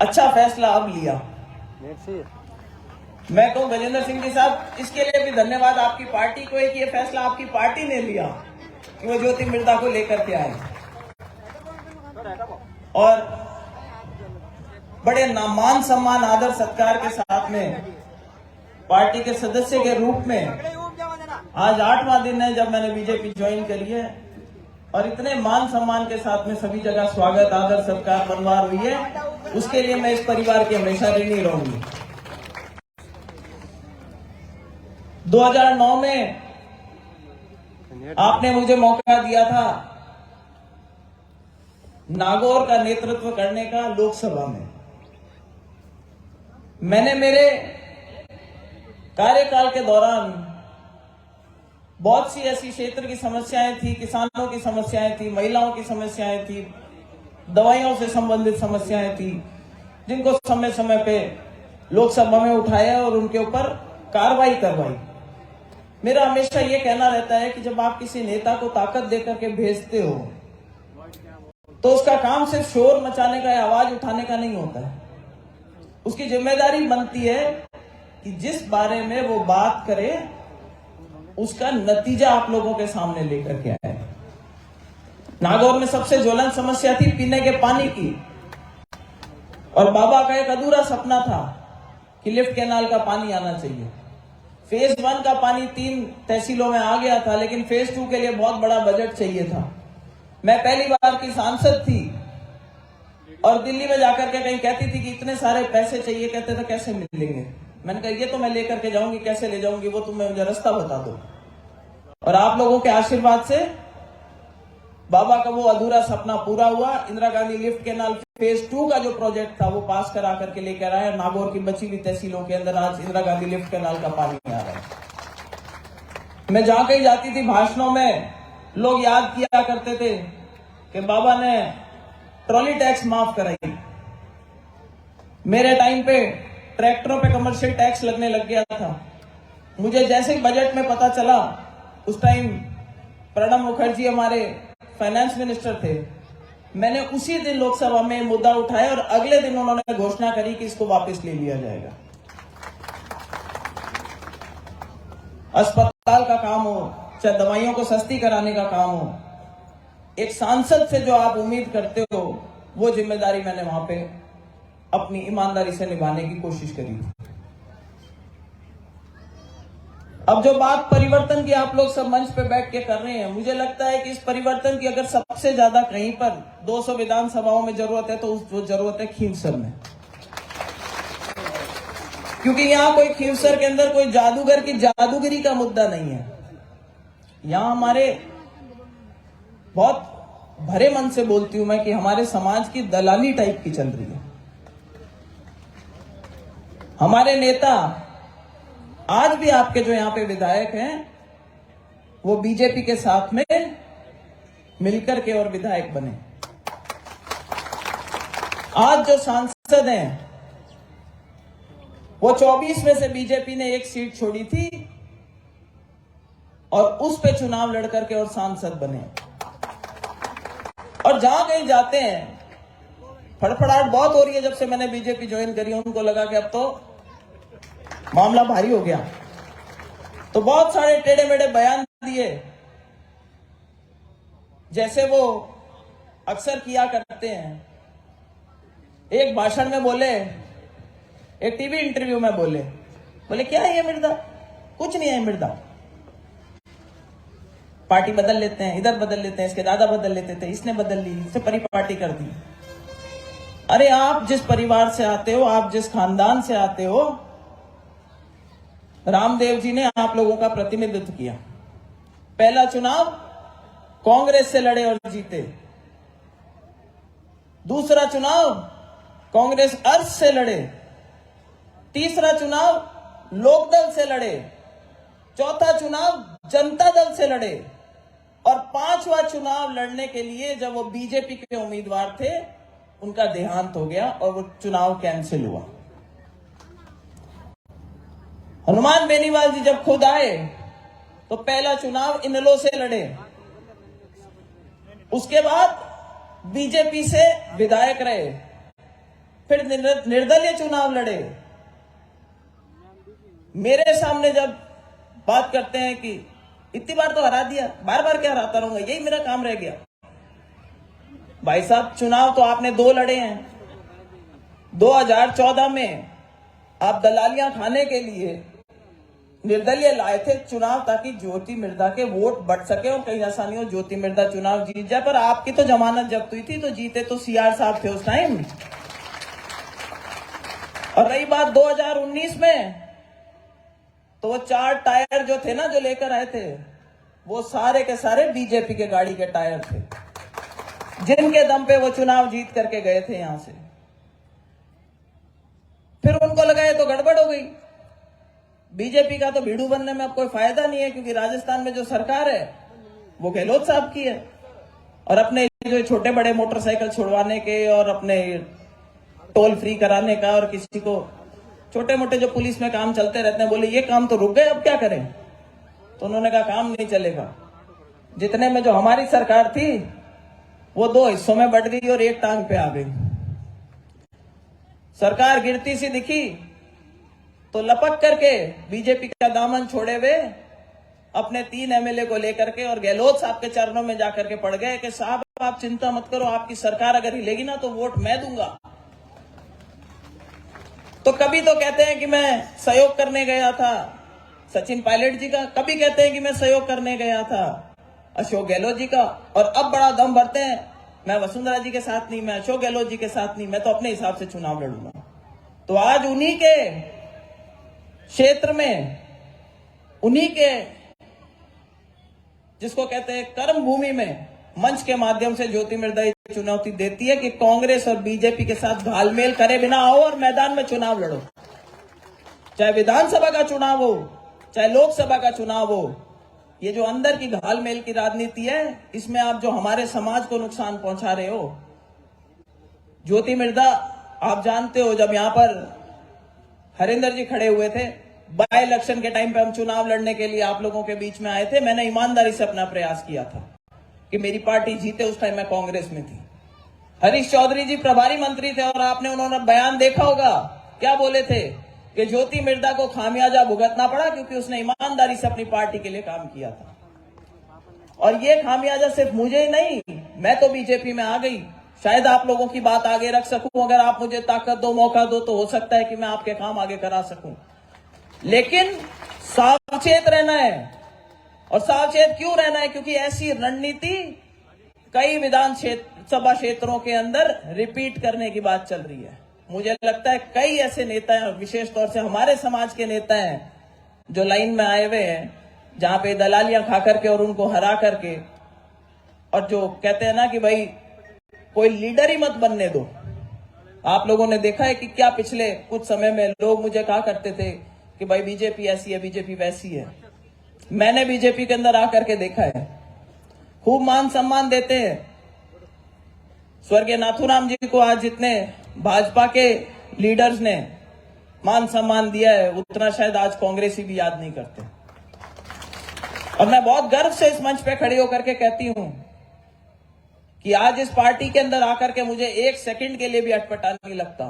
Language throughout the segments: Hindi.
अच्छा फैसला अब लिया। मैं कहूं गजेंद्र सिंह जी साहब, इसके लिए भी धन्यवाद आपकी पार्टी को है कि ये फैसला आपकी पार्टी ने लिया कि वो ज्योति मिर्धा को लेकर के आए और बड़े मान सम्मान आदर सत्कार के साथ में पार्टी के सदस्य के रूप में आज 8वां दिन है जब मैंने बीजेपी ज्वाइन करी है और इतने मान सम्मान के साथ में सभी जगह स्वागत आदर सत्कार बनवार हुई है, उसके लिए मैं इस परिवार की हमेशा ऋणी रहूंगी। 2009 में आपने मुझे मौका दिया था नागौर का नेतृत्व करने का लोकसभा में। मैंने मेरे कार्यकाल के दौरान बहुत सी ऐसी क्षेत्र की समस्याएं थी, किसानों की समस्याएं थी, महिलाओं की समस्याएं थी, दवाइयों से संबंधित समस्याएं थी, जिनको समय समय पे लोकसभा में उठाया और उनके ऊपर कार्रवाई करवाई। मेरा हमेशा ये कहना रहता है कि जब आप किसी नेता को ताकत देकर के भेजते हो तो उसका काम सिर्फ शोर मचाने का या आवाज उठाने का नहीं होता है। उसकी जिम्मेदारी बनती है कि जिस बारे में वो बात करे उसका नतीजा आप लोगों के सामने लेकर के आए। नागौर में सबसे ज्वलंत समस्या थी पीने के पानी की और बाबा का एक अधूरा सपना था कि लिफ्ट कैनाल का पानी आना चाहिए। फेज 1 का पानी 3 तहसीलों में आ गया था, लेकिन फेज 2 के लिए बहुत बड़ा बजट चाहिए था। मैं पहली बार की सांसद थी और दिल्ली में जाकर के कहीं कहती थी कि इतने सारे पैसे चाहिए, कहते थे कैसे मिलेंगे। मैंने कहा ये तो मैं लेकर के जाऊंगी, कैसे ले जाऊंगी वो तुम्हें मुझे रास्ता बता दो। और आप लोगों के आशीर्वाद से बाबा का वो अधूरा सपना पूरा हुआ। Indira Gandhi lift canal phase 2 का जो प्रोजेक्ट था वो पास करा करके लेकर आए। नागौर की बची हुई तहसीलों के अंदर आज इंदिरा गांधी लिफ्ट कैनाल का पानी आ रहा है। मैं जहां कहीं जाती थी भाषणों में लोग याद किया करते थे कि बाबा ने ट्रॉली टैक्स माफ कराई। मेरे टाइम पे ट्रैक्टरों पे कमर्शियल टैक्स लगने लग गया था। मुझे जैसे ही बजट में पता चला, उस टाइम प्रणब मुखर्जी हमारे फाइनेंस मिनिस्टर थे, मैंने उसी दिन लोकसभा में मुद्दा उठाया और अगले दिन उन्होंने घोषणा करी कि इसको वापस ले लिया जाएगा। अस्पताल का काम हो चाहे दवाइयों को सस्ती कराने का काम हो, एक सांसद से जो आप उम्मीद करते हो वो जिम्मेदारी मैंने वहां पे अपनी ईमानदारी से निभाने की कोशिश करी। अब जो बात परिवर्तन की आप लोग सब मंच पे बैठ के कर रहे हैं, मुझे लगता है कि इस परिवर्तन की अगर सबसे ज्यादा कहीं पर 200 विधानसभाओं में जरूरत है तो वो जरूरत है खींवसर में। क्योंकि यहां कोई खींवसर के अंदर कोई जादूगर की जादूगिरी का मुद्दा नहीं है। यहां हमारे बहुत भरे मन से बोलती हूं मैं कि हमारे समाज की दलाली टाइप की चल रही है। हमारे नेता आज भी आपके जो यहां पे विधायक हैं वो बीजेपी के साथ में मिलकर के और विधायक बने। आज जो सांसद हैं वो 24 में से बीजेपी ने एक सीट छोड़ी थी और उस पे चुनाव लड़कर के और सांसद बने। और जहां कहीं जाते हैं फड़फड़ाहट बहुत हो रही है। जब से मैंने बीजेपी ज्वाइन करी उनको लगा कि अब तो मामला भारी हो गया, तो बहुत सारे टेढ़े मेढ़े बयान दिए जैसे वो अक्सर किया करते हैं। एक भाषण में बोले, एक टीवी इंटरव्यू में बोले क्या है ये मिर्दा, कुछ नहीं है मिर्दा, पार्टी बदल लेते हैं, इधर बदल लेते हैं, इसके दादा बदल लेते थे, इसने बदल ली, इसने परिपाटी कर दी। अरे आप जिस परिवार से आते हो, आप जिस खानदान से आते हो, रामदेव जी ने आप लोगों का प्रतिनिधित्व किया। पहला चुनाव कांग्रेस से लड़े और जीते, दूसरा चुनाव कांग्रेस अर्थ से लड़े, तीसरा चुनाव लोकदल से लड़े, चौथा चुनाव जनता दल से लड़े और पांचवा चुनाव लड़ने के लिए जब वो बीजेपी के उम्मीदवार थे उनका देहांत हो गया और वो चुनाव कैंसिल हुआ। हनुमान बेनीवाल जी जब खुद आए तो पहला चुनाव इनेलो से लड़े, उसके बाद बीजेपी से विधायक रहे, फिर निर्दलीय चुनाव लड़े। मेरे सामने जब बात करते हैं कि इतनी बार तो हरा दिया, बार बार क्या हराता रहूंगा, यही मेरा काम रह गया। भाई साहब, चुनाव तो आपने 2 लड़े हैं। 2014 में आप दलालियां खाने के लिए निर्दलीय लाए थे चुनाव, ताकि ज्योति मिर्धा के वोट बढ़ सके और कहीं ऐसा नहीं हो ज्योति मिर्धा चुनाव जीत जाए। पर आपकी तो जमानत जब्त हुई थी, तो जीते तो सीआर साहब थे उस टाइम। और रही बात 2019 में, तो वो 4 टायर जो थे ना, जो लेकर आए थे, वो सारे के सारे बीजेपी के गाड़ी के टायर थे, जिनके दम पे वो चुनाव जीत करके गए थे यहां से। फिर उनको लगा ये तो गड़बड़ हो गई, बीजेपी का तो भीड़ू बनने में अब कोई फायदा नहीं है, क्योंकि राजस्थान में जो सरकार है वो गहलोत साहब की है। और अपने जो छोटे बड़े मोटरसाइकिल छुड़वाने के और अपने टोल फ्री कराने का, और किसी को छोटे मोटे जो पुलिस में काम चलते रहते हैं, बोले ये काम तो रुक गए, अब क्या करें। तो उन्होंने कहा काम नहीं चलेगा। जितने में जो हमारी सरकार थी वो 2 हिस्सों में बढ़ गई और एक टांग पे आ गई। सरकार गिरती सी दिखी तो लपक करके बीजेपी का दामन छोड़े हुए अपने 3 एमएलए को लेकर के और गहलोत साहब के चरणों में जाकर के पड़ गए कि साहब आप चिंता मत करो, आपकी सरकार अगर हिलेगी ना तो वोट मैं दूंगा। तो कभी तो कहते हैं कि मैं सहयोग करने गया था सचिन पायलट जी का, कभी कहते हैं कि मैं सहयोग करने गया था अशोक गहलोत जी का, और अब बड़ा दम भरते हैं मैं वसुंधरा जी के साथ नहीं, मैं अशोक गहलोत जी के साथ नहीं, मैं तो अपने हिसाब से चुनाव लड़ूंगा। तो आज उन्हीं के क्षेत्र में, उन्हीं के जिसको कहते हैं कर्म भूमि में, मंच के माध्यम से ज्योति मिर्धा चुनौती देती है कि कांग्रेस और बीजेपी के साथ घालमेल करे बिना आओ और मैदान में चुनाव लड़ो। चाहे विधानसभा का चुनाव हो, चाहे लोकसभा का चुनाव हो। ये जो अंदर की घालमेल की राजनीति है, इसमें आप जो हमारे समाज को नुकसान पहुंचा रहे हो। ज्योति मिर्धा, आप जानते हो जब यहां पर हरिंदर जी खड़े हुए थे, बाय इलेक्शन के टाइम पे हम चुनाव लड़ने के लिए आप लोगों के बीच में आए थे, मैंने ईमानदारी से अपना प्रयास किया था कि मेरी पार्टी जीते। उस टाइम मैं कांग्रेस में थी। हरीश चौधरी जी प्रभारी मंत्री थे और आपने उन्होंने बयान देखा होगा, क्या बोले थे कि ज्योति मिर्धा को खामियाजा भुगतना पड़ा क्योंकि उसने ईमानदारी से अपनी पार्टी के लिए काम किया था। और ये खामियाजा सिर्फ मुझे ही नहीं, मैं तो बीजेपी में आ गई, शायद आप लोगों की बात आगे रख सकूं। अगर आप मुझे ताकत दो, मौका दो, तो हो सकता है कि मैं आपके काम आगे करा सकूं। लेकिन सावचेत रहना है। और सावचेत क्यों रहना है? क्योंकि ऐसी रणनीति कई विधानसभा क्षेत्रों के अंदर रिपीट करने की बात चल रही है। मुझे लगता है कई ऐसे नेता हैं, विशेष तौर से हमारे समाज के नेता हैं, जो लाइन में आए हुए हैं, जहां पे दलालियां खा करके और उनको हरा करके, और जो कहते हैं ना कि भाई कोई लीडर ही मत बनने दो। आप लोगों ने देखा है कि क्या पिछले कुछ समय में लोग मुझे कहा करते थे कि भाई बीजेपी ऐसी है, बीजेपी वैसी है। मैंने बीजेपी के अंदर आकर के देखा है, खूब मान सम्मान देते हैं। स्वर्गीय नाथूराम जी को आज जितने भाजपा के लीडर्स ने मान सम्मान दिया है, उतना शायद आज कांग्रेसी भी याद नहीं करते। और मैं बहुत गर्व से इस मंच पे खड़ी होकर के कहती हूं कि आज इस पार्टी के अंदर आकर के मुझे 1 सेकंड के लिए भी अटपटा नहीं लगता।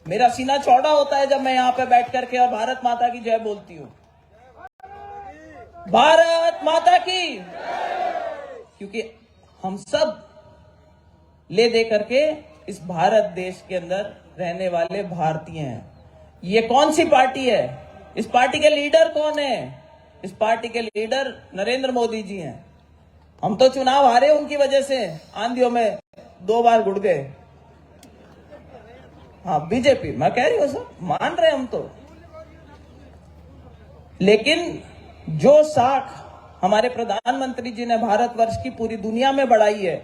मेरा सीना चौड़ा होता है जब मैं यहां पे बैठ करके और भारत माता की जय बोलती हूं। भारत माता की, क्योंकि हम सब ले दे करके इस भारत देश के अंदर रहने वाले भारतीय हैं। ये कौन सी पार्टी है? इस पार्टी के लीडर कौन है? इस पार्टी के लीडर नरेंद्र मोदी जी हैं। हम तो चुनाव हारे उनकी वजह से, आंधियों में 2 बार घुट गए। हाँ, बीजेपी मैं कह रही हूं सब मान रहे हम तो। लेकिन जो साख हमारे प्रधानमंत्री जी ने भारतवर्ष की पूरी दुनिया में बढ़ाई है,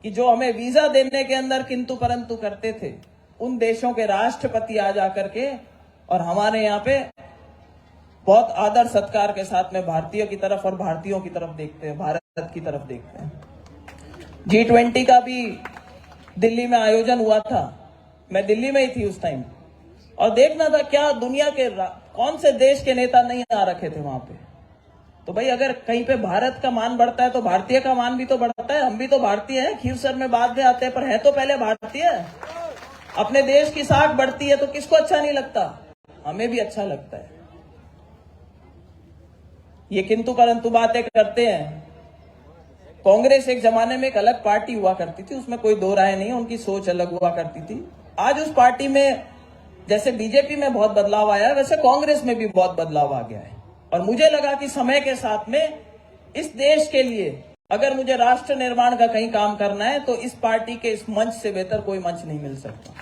कि जो हमें वीजा देने के अंदर किंतु परंतु करते थे, उन देशों के राष्ट्रपति आज आकर के और हमारे यहाँ पे बहुत आदर सत्कार के साथ में भारतीयों की तरफ और भारतीयों की तरफ देखते हैं, भारत की तरफ देखते हैं। G20 का भी दिल्ली में आयोजन हुआ था, मैं दिल्ली में ही थी उस टाइम, और देखना था क्या दुनिया के कौन से देश के नेता नहीं आ रखे थे वहां पे। तो भाई अगर कहीं पे भारत का मान बढ़ता है तो भारतीय का मान भी तो बढ़ता है। हम भी तो भारतीय हैं, खीरसर में बाद में आते हैं, पर है तो पहले भारतीय। अपने देश की साख बढ़ती है तो किसको अच्छा नहीं लगता? हमें भी अच्छा लगता है। ये किंतु परंतु बातें करते हैं। कांग्रेस एक जमाने में एक अलग पार्टी हुआ करती थी, उसमें कोई दो राय नहीं, उनकी सोच अलग हुआ करती थी। आज उस पार्टी में जैसे बीजेपी में बहुत बदलाव आया है, वैसे कांग्रेस में भी बहुत बदलाव आ गया है। और मुझे लगा कि समय के साथ में इस देश के लिए अगर मुझे राष्ट्र निर्माण का कहीं काम करना है तो इस पार्टी के इस मंच से बेहतर कोई मंच नहीं मिल सकता।